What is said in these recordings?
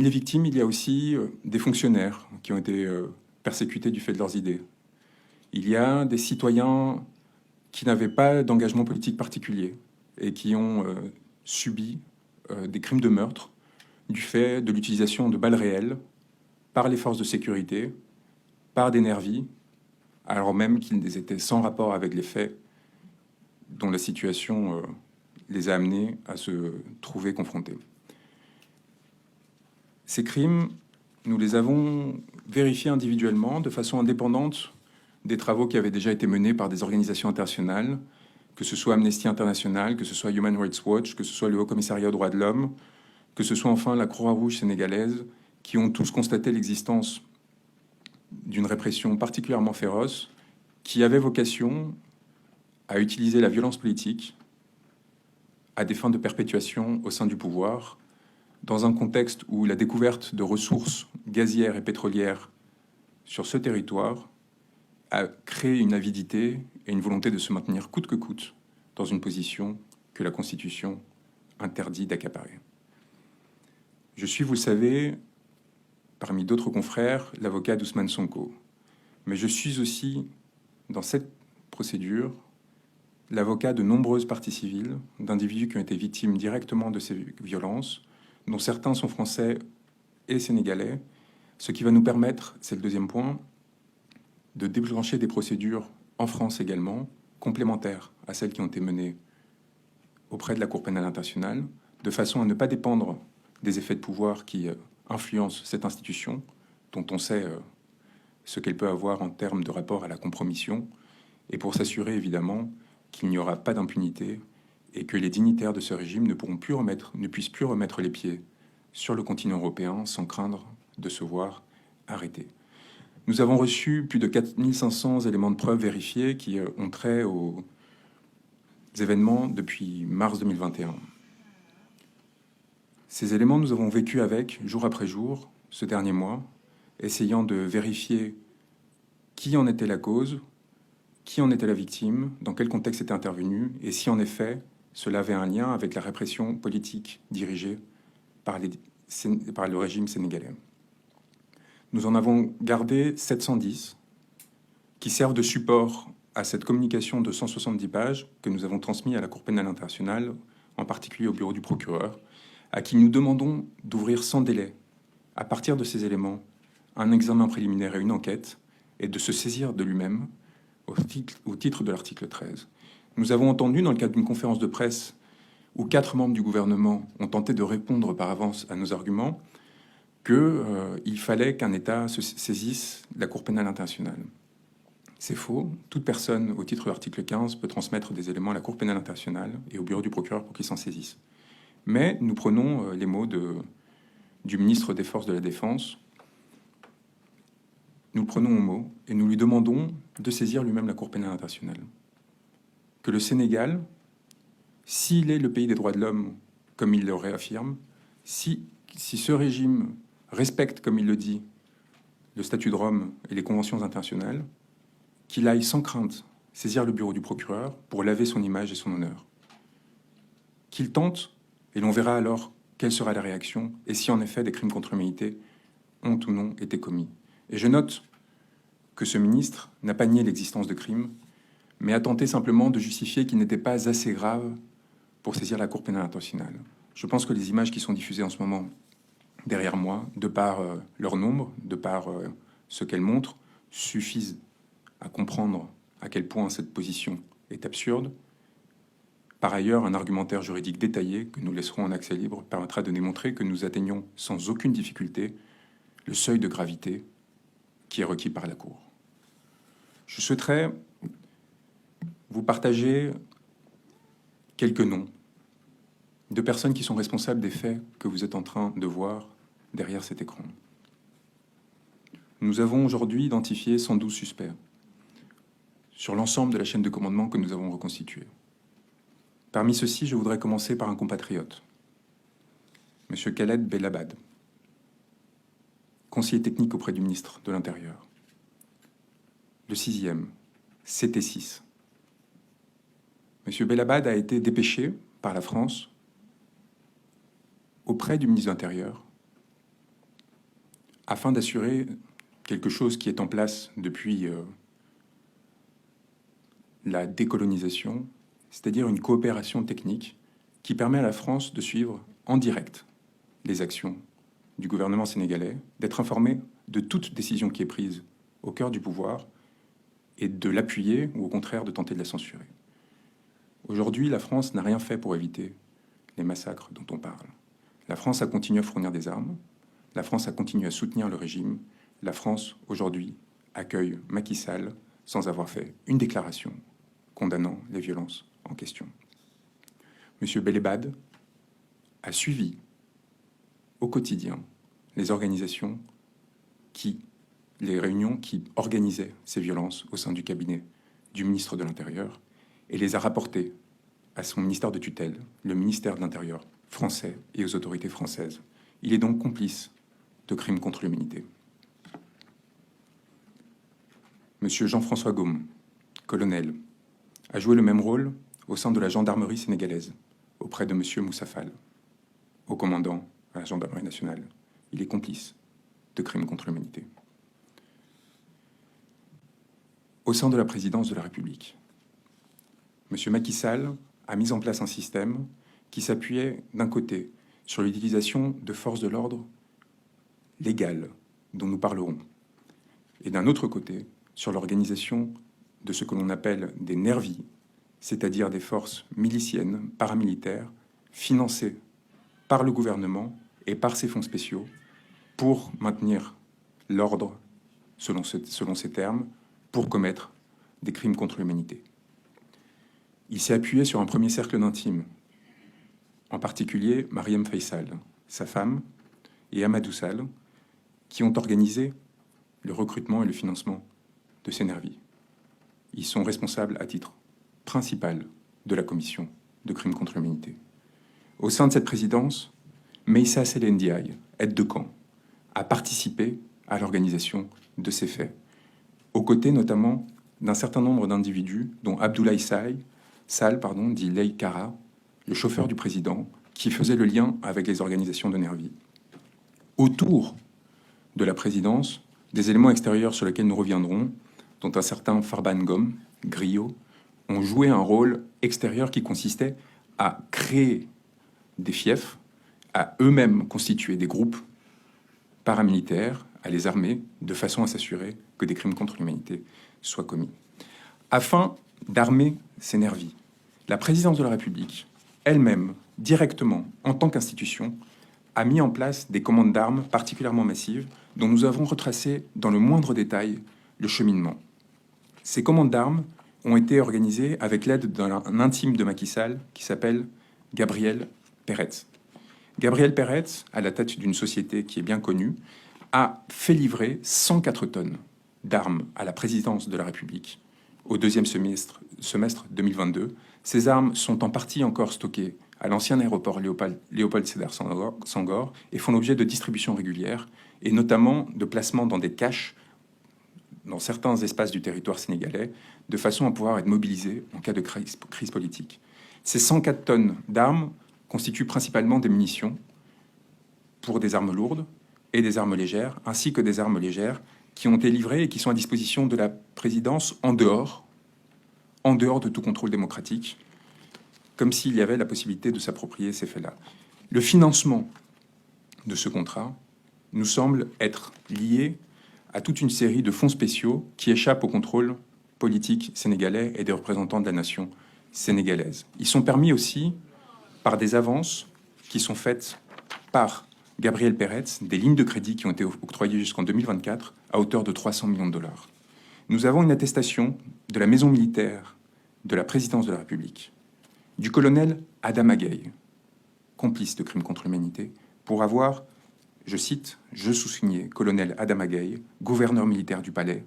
les victimes, il y a aussi des fonctionnaires qui ont été persécutés du fait de leurs idées. Il y a des citoyens qui n'avaient pas d'engagement politique particulier et qui ont subi des crimes de meurtre du fait de l'utilisation de balles réelles par les forces de sécurité, par des nervis, alors même qu'ils étaient sans rapport avec les faits dont la situation les a amenés à se trouver confrontés. Ces crimes, nous les avons vérifiés individuellement, de façon indépendante des travaux qui avaient déjà été menés par des organisations internationales, que ce soit Amnesty International, que ce soit Human Rights Watch, que ce soit le Haut Commissariat aux droits de l'homme, que ce soit enfin la Croix-Rouge sénégalaise, qui ont tous constaté l'existence d'une répression particulièrement féroce, qui avait vocation à utiliser la violence politique à des fins de perpétuation au sein du pouvoir, dans un contexte où la découverte de ressources gazières et pétrolières sur ce territoire a créé une avidité et une volonté de se maintenir coûte que coûte dans une position que la Constitution interdit d'accaparer. Je suis, vous le savez, parmi d'autres confrères, l'avocat d'Ousmane Sonko. Mais je suis aussi, dans cette procédure, l'avocat de nombreuses parties civiles, d'individus qui ont été victimes directement de ces violences, dont certains sont français et sénégalais, ce qui va nous permettre, c'est le deuxième point, de déclencher des procédures en France également, complémentaires à celles qui ont été menées auprès de la Cour pénale internationale, de façon à ne pas dépendre des effets de pouvoir qui influencent cette institution, dont on sait ce qu'elle peut avoir en termes de rapport à la compromission, et pour s'assurer évidemment qu'il n'y aura pas d'impunité et que les dignitaires de ce régime ne puissent plus remettre les pieds sur le continent européen sans craindre de se voir arrêtés. Nous avons reçu plus de 4500 éléments de preuve vérifiés qui ont trait aux événements depuis mars 2021. Ces éléments, nous avons vécu avec, jour après jour, ce dernier mois, essayant de vérifier qui en était la cause, qui en était la victime, dans quel contexte était intervenu, et si en effet cela avait un lien avec la répression politique dirigée par le régime sénégalais. Nous en avons gardé 710 qui servent de support à cette communication de 170 pages que nous avons transmise à la Cour pénale internationale, en particulier au bureau du procureur, à qui nous demandons d'ouvrir sans délai, à partir de ces éléments, un examen préliminaire et une enquête, et de se saisir de lui-même au titre de l'article 13. Nous avons entendu, dans le cadre d'une conférence de presse où 4 membres du gouvernement ont tenté de répondre par avance à nos arguments, qu'il fallait qu'un État se saisisse de la Cour pénale internationale. C'est faux. Toute personne, au titre de l'article 15, peut transmettre des éléments à la Cour pénale internationale et au bureau du procureur pour qu'il s'en saisisse. Mais nous prenons les mots du ministre des Forces de la Défense. Nous le prenons au mot et nous lui demandons de saisir lui-même la Cour pénale internationale. Que le Sénégal, s'il est le pays des droits de l'homme, comme il le réaffirme, si ce régime respecte, comme il le dit, le statut de Rome et les conventions internationales, qu'il aille sans crainte saisir le bureau du procureur pour laver son image et son honneur. Qu'il tente, et l'on verra alors quelle sera la réaction, et si en effet des crimes contre l'humanité ont ou non été commis. Et je note que ce ministre n'a pas nié l'existence de crimes, mais a tenté simplement de justifier qu'ils n'étaient pas assez graves pour saisir la Cour pénale internationale. Je pense que les images qui sont diffusées en ce moment derrière moi, de par leur nombre, de par ce qu'elles montrent, suffisent à comprendre à quel point cette position est absurde. Par ailleurs, un argumentaire juridique détaillé que nous laisserons en accès libre permettra de démontrer que nous atteignons sans aucune difficulté le seuil de gravité qui est requis par la Cour. Je souhaiterais vous partager quelques noms de personnes qui sont responsables des faits que vous êtes en train de voir derrière cet écran. Nous avons aujourd'hui identifié 112 suspects sur l'ensemble de la chaîne de commandement que nous avons reconstituée. Parmi ceux-ci, je voudrais commencer par un compatriote, M. Khaled Bellabad, conseiller technique auprès du ministre de l'Intérieur. Le 6e, CT6. M. Bellabad a été dépêché par la France auprès du ministre de l'Intérieur afin d'assurer quelque chose qui est en place depuis la décolonisation, c'est-à-dire une coopération technique qui permet à la France de suivre en direct les actions du gouvernement sénégalais, d'être informé de toute décision qui est prise au cœur du pouvoir et de l'appuyer ou au contraire de tenter de la censurer. Aujourd'hui, la France n'a rien fait pour éviter les massacres dont on parle. La France a continué à fournir des armes, la France a continué à soutenir le régime, la France, aujourd'hui, accueille Macky Sall sans avoir fait une déclaration condamnant les violences en question. M. Belebad a suivi au quotidien les réunions qui organisaient ces violences au sein du cabinet du ministre de l'Intérieur et les a rapportées à son ministère de tutelle, le ministère de l'Intérieur français et aux autorités françaises. Il est donc complice de crimes contre l'humanité. Monsieur Jean-François Gaume, colonel, a joué le même rôle au sein de la gendarmerie sénégalaise, auprès de Monsieur Moussa Fall, haut commandant à la gendarmerie nationale. Il est complice de crimes contre l'humanité. Au sein de la présidence de la République, Monsieur Macky Sall a mis en place un système qui s'appuyait d'un côté sur l'utilisation de forces de l'ordre légales, dont nous parlerons, et d'un autre côté sur l'organisation de ce que l'on appelle des nervis, c'est-à-dire des forces miliciennes, paramilitaires, financées par le gouvernement et par ses fonds spéciaux pour maintenir l'ordre, selon ces termes, pour commettre des crimes contre l'humanité. Il s'est appuyé sur un premier cercle d'intimes, en particulier Mariam Faisal, sa femme, et Amadou Sall, qui ont organisé le recrutement et le financement de ces nervis. Ils sont responsables à titre principal de la commission de crimes contre l'humanité. Au sein de cette présidence, Meïssa Sélé Ndiaye, aide de camp, a participé à l'organisation de ces faits, aux côtés notamment d'un certain nombre d'individus, dont Abdoulaye Sall, dit Lei Kara, le chauffeur du président, qui faisait le lien avec les organisations de nervis. Autour de la présidence, des éléments extérieurs sur lesquels nous reviendrons, dont un certain Farban Ngom, griot, ont joué un rôle extérieur qui consistait à créer des fiefs, à eux-mêmes constituer des groupes paramilitaires, à les armer, de façon à s'assurer que des crimes contre l'humanité soient commis. Afin d'armer ces nervis, la présidence de la République, elle-même, directement, en tant qu'institution, a mis en place des commandes d'armes particulièrement massives dont nous avons retracé dans le moindre détail le cheminement. Ces commandes d'armes ont été organisées avec l'aide d'un intime de Macky Sall qui s'appelle Gabriel Peretz. Gabriel Peretz, à la tête d'une société qui est bien connue, a fait livrer 104 tonnes d'armes à la présidence de la République au deuxième semestre 2022. Ces armes sont en partie encore stockées à l'ancien aéroport Léopold Sédar Senghor et font l'objet de distributions régulières et notamment de placements dans des caches dans certains espaces du territoire sénégalais de façon à pouvoir être mobilisés en cas de crise politique. Ces 104 tonnes d'armes constituent principalement des munitions pour des armes lourdes et des armes légères, ainsi que des armes légères qui ont été livrées et qui sont à disposition de la présidence en dehors de tout contrôle démocratique, comme s'il y avait la possibilité de s'approprier ces faits-là. Le financement de ce contrat nous semble être lié à toute une série de fonds spéciaux qui échappent au contrôle politique sénégalais et des représentants de la nation sénégalaise. Ils sont permis aussi par des avances qui sont faites par Gabriel Peretz, des lignes de crédit qui ont été octroyées jusqu'en 2024 à hauteur de 300 millions de dollars. Nous avons une attestation de la maison militaire de la présidence de la République, du colonel Adama Gaye, complice de crimes contre l'humanité, pour avoir, je cite, je sous-signais, colonel Adama Gaye, gouverneur militaire du palais,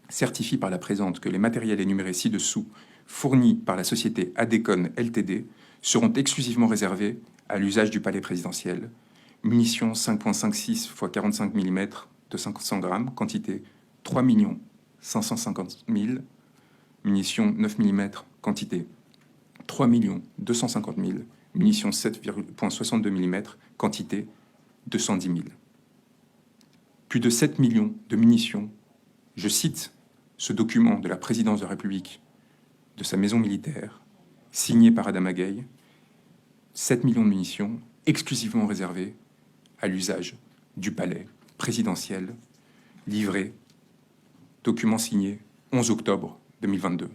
certifie par la présente que les matériels énumérés ci-dessous, fournis par la société Adecon Ltd, seront exclusivement réservés à l'usage du palais présidentiel. Munitions 5,56 x 45 mm de 500 grammes, quantité 3 550 000. Munitions 9 mm, quantité 3 250 000. Munitions 7,62 mm, quantité 210 000. plus de 7 millions de munitions. Je cite ce document de la présidence de la République, de sa maison militaire, signé par Adama Gaye, 7 millions de munitions exclusivement réservées à l'usage du palais présidentiel, livré, document signé 11 octobre 2022.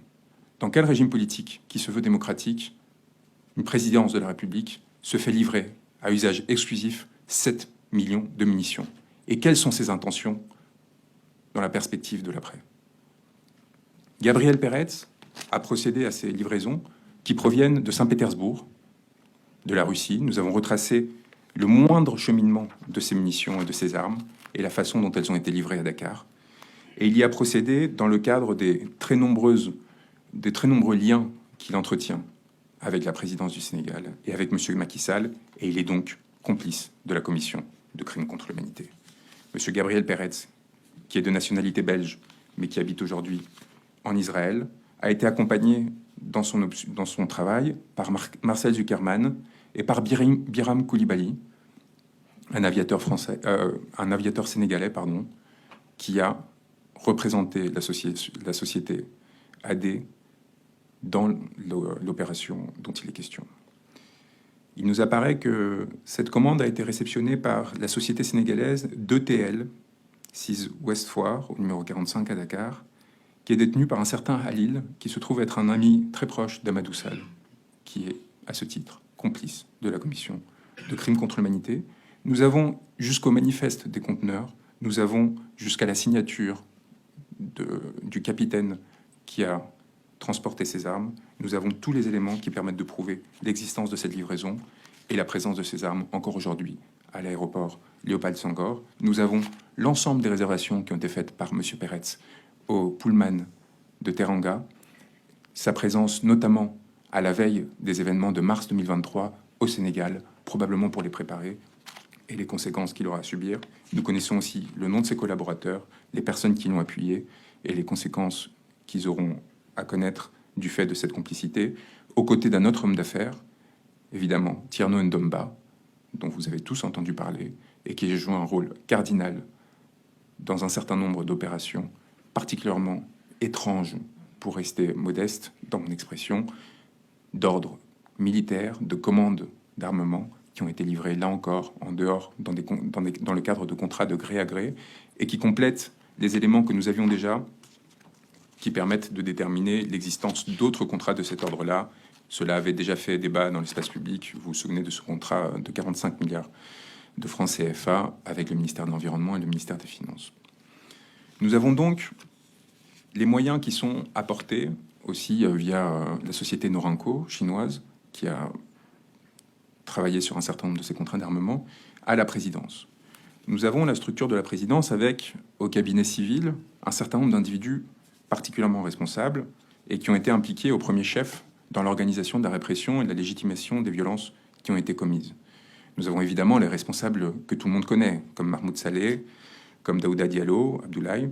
Dans quel régime politique qui se veut démocratique, une présidence de la République se fait livrer à usage exclusif 7 millions de munitions? Et quelles sont ses intentions dans la perspective de l'après? Gabriel Peretz a procédé à ces livraisons qui proviennent de Saint-Pétersbourg, de la Russie. Nous avons retracé le moindre cheminement de ces munitions et de ces armes et la façon dont elles ont été livrées à Dakar. Et il y a procédé dans le cadre des très nombreux liens qu'il entretient avec la présidence du Sénégal et avec M. Macky Sall, et il est donc complice de la commission de crimes contre l'humanité. M. Gabriel Peretz, qui est de nationalité belge, mais qui habite aujourd'hui en Israël, a été accompagné dans son travail par Marcel Zuckerman et par Biram Koulibaly, un aviateur sénégalais, qui a représenté la société AD dans l'opération dont il est question. Il nous apparaît que cette commande a été réceptionnée par la société sénégalaise d'ETL, 6 Ouest Foire, au numéro 45 à Dakar, qui est détenu par un certain Halil, qui se trouve être un ami très proche d'Amadou Sall, qui est, à ce titre, complice de la commission de crimes contre l'humanité. Nous avons jusqu'au manifeste des conteneurs, nous avons jusqu'à la signature du capitaine qui a transporté ces armes, nous avons tous les éléments qui permettent de prouver l'existence de cette livraison et la présence de ces armes encore aujourd'hui à l'aéroport Léopold Senghor. Nous avons l'ensemble des réservations qui ont été faites par M. Peretz au Pullman de Teranga, sa présence notamment à la veille des événements de mars 2023 au Sénégal, probablement pour les préparer, et les conséquences qu'il aura à subir. Nous connaissons aussi le nom de ses collaborateurs, les personnes qui l'ont appuyé, et les conséquences qu'ils auront à connaître du fait de cette complicité, aux côtés d'un autre homme d'affaires, évidemment Tierno Ndomba, dont vous avez tous entendu parler, et qui a joué un rôle cardinal dans un certain nombre d'opérations particulièrement étranges, pour rester modeste dans mon expression, d'ordre militaire, de commandes d'armement, qui ont été livrées, là encore, en dehors, dans le cadre de contrats de gré à gré, et qui complètent les éléments que nous avions déjà, qui permettent de déterminer l'existence d'autres contrats de cet ordre-là. Cela avait déjà fait débat dans l'espace public. Vous vous souvenez de ce contrat de 45 milliards de francs CFA avec le ministère de l'Environnement et le ministère des Finances. Nous avons donc les moyens qui sont apportés aussi via la société Norinco chinoise, qui a travaillé sur un certain nombre de ces contrats d'armement, à la présidence. Nous avons la structure de la présidence avec, au cabinet civil, un certain nombre d'individus particulièrement responsables et qui ont été impliqués au premier chef dans l'organisation de la répression et de la légitimation des violences qui ont été commises. Nous avons évidemment les responsables que tout le monde connaît, comme Mahmoud Saleh, comme Daouda Diallo, Abdoulaye,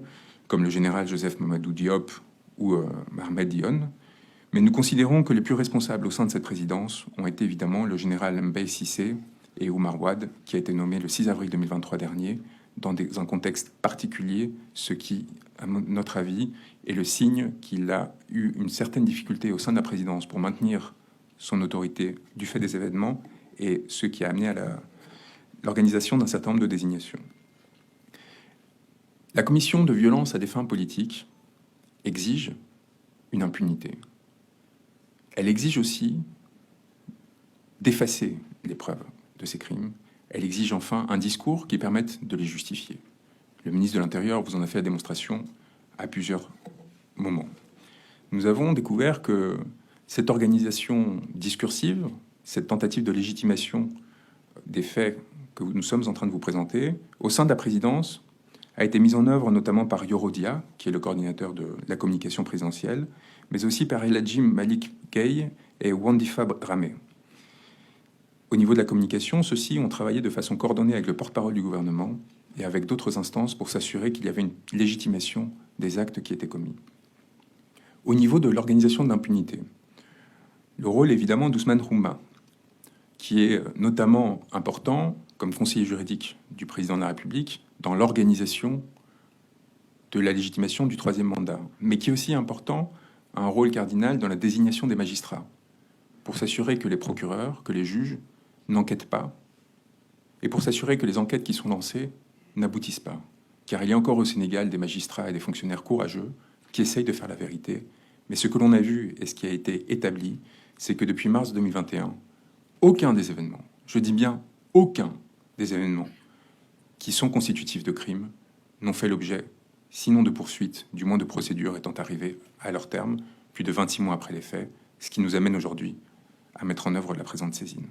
comme le général Joseph Mamadou Diop ou Mohamed Dionne. Mais nous considérons que les plus responsables au sein de cette présidence ont été évidemment le général Mbaye Cissé et Oumar Wade, qui a été nommé le 6 avril 2023 dernier, dans un contexte particulier, ce qui, à notre avis, est le signe qu'il a eu une certaine difficulté au sein de la présidence pour maintenir son autorité du fait des événements, et ce qui a amené à l'organisation d'un certain nombre de désignations. La commission de violence à des fins politiques exige une impunité. Elle exige aussi d'effacer les preuves de ces crimes. Elle exige enfin un discours qui permette de les justifier. Le ministre de l'Intérieur vous en a fait la démonstration à plusieurs moments. Nous avons découvert que cette organisation discursive, cette tentative de légitimation des faits que nous sommes en train de vous présenter, au sein de la présidence, a été mise en œuvre notamment par Yorodia, qui est le coordinateur de la communication présidentielle, mais aussi par Eladji Malik Gueye et Wandifa Dramé. Au niveau de la communication, ceux-ci ont travaillé de façon coordonnée avec le porte-parole du gouvernement et avec d'autres instances pour s'assurer qu'il y avait une légitimation des actes qui étaient commis. Au niveau de l'organisation de l'impunité, le rôle évidemment d'Ousmane Rouma, qui est notamment important comme conseiller juridique du président de la République dans l'organisation de la légitimation du troisième mandat, mais qui est aussi important, a un rôle cardinal dans la désignation des magistrats, pour s'assurer que les procureurs, que les juges n'enquêtent pas, et pour s'assurer que les enquêtes qui sont lancées n'aboutissent pas. Car il y a encore au Sénégal des magistrats et des fonctionnaires courageux qui essayent de faire la vérité. Mais ce que l'on a vu et ce qui a été établi, c'est que depuis mars 2021, aucun des événements, je dis bien aucun des événements qui sont constitutifs de crimes n'ont fait l'objet, sinon de poursuites, du moins de procédures étant arrivées à leur terme, plus de 26 mois après les faits, ce qui nous amène aujourd'hui à mettre en œuvre la présente saisine.